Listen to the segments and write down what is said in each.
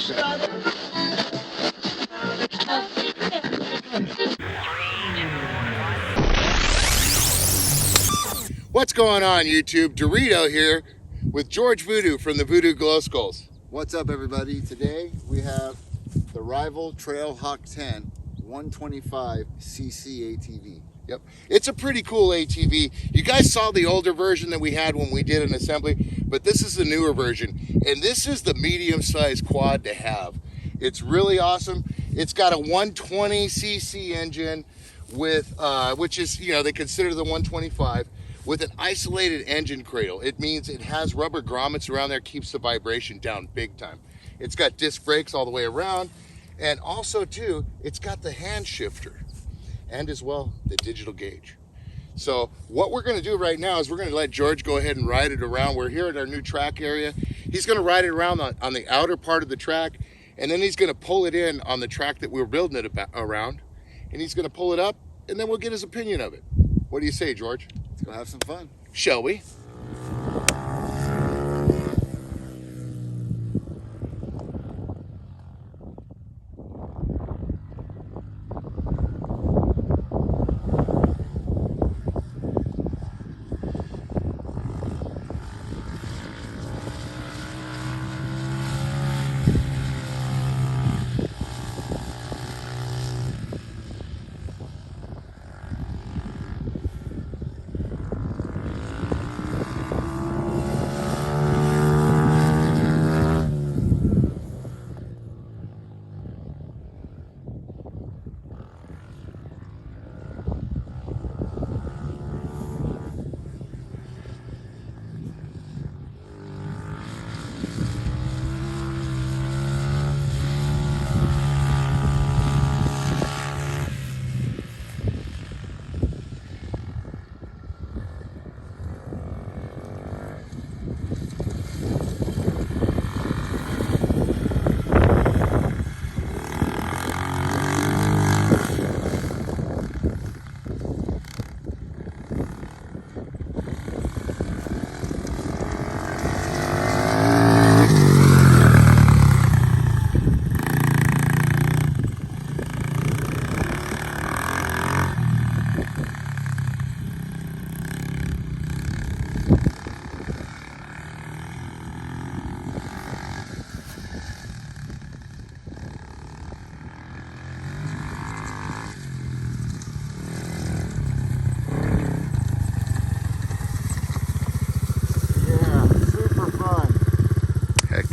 What's going on, YouTube? Dorito here with Jorge Voodoo from the Voodoo Glow Skulls. What's up, everybody? Today we have the Rival Trailhawk 10 125cc ATV. Yep, it's a pretty cool ATV. You guys saw the older version that we had when we did an assembly, but this is the newer version, and this is the medium-sized quad to have. It's really awesome. It's got a 120cc engine with, which is, you know, they consider the 125, with an isolated engine cradle. It means it has rubber grommets around there, keeps the vibration down big time. It's got disc brakes all the way around, and also too, it's got the hand shifter and as well the digital gauge. So what we're going to do right now is we're going to let George go ahead and ride it around. We're here at our new track area. He's going to ride it around on the outer part of the track, and then he's going to pull it in on the track that we're building it around, and he's going to pull it up, and then we'll get his opinion of it. What do you say, George? Let's go have some fun. Shall we?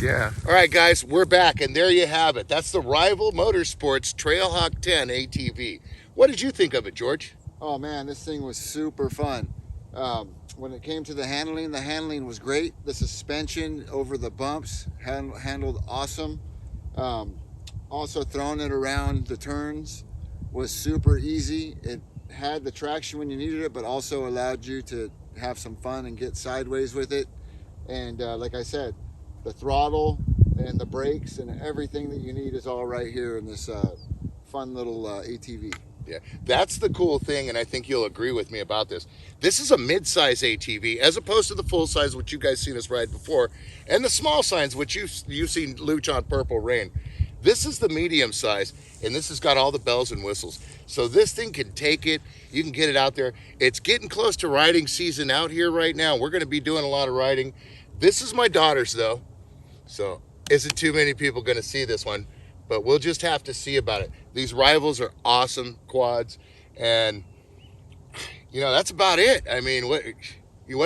Yeah. All right, guys, we're back, and there you have it. That's the Rival Motorsports Trailhawk 10 ATV. What did you think of it, George? Oh man, this thing was super fun. When it came to the handling was great. The suspension over the bumps handled awesome. Also throwing it around the turns was super easy. It had the traction when you needed it, but also allowed you to have some fun and get sideways with it. And like I said, the throttle and the brakes and everything that you need is all right here in this fun little ATV. Yeah, that's the cool thing, and I think you'll agree with me about this. This is a mid-size ATV as opposed to the full size, which you guys seen us ride before, and the small size, which you've seen Luch on Purple Rain. This is the medium size, and this has got all the bells and whistles. So this thing can take it. You can get it out there. It's getting close to riding season out here right now. We're going to be doing a lot of riding. This is my daughter's, though. So isn't too many people going to see this one, but we'll just have to see about it. These Rivals are awesome quads, and you know, that's about it. I mean, what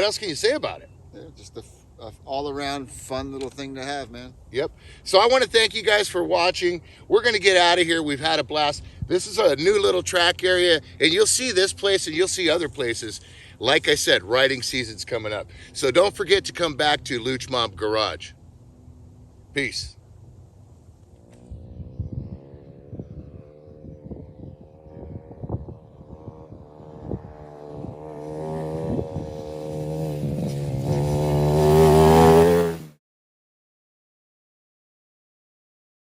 else can you say about it? Yeah, just a all-around fun little thing to have, man. Yep. So I want to thank you guys for watching. We're going to get out of here. We've had a blast. This is a new little track area, and you'll see this place and you'll see other places. Like I said, riding season's coming up. So don't forget to come back to Luch Mob Garage. Peace.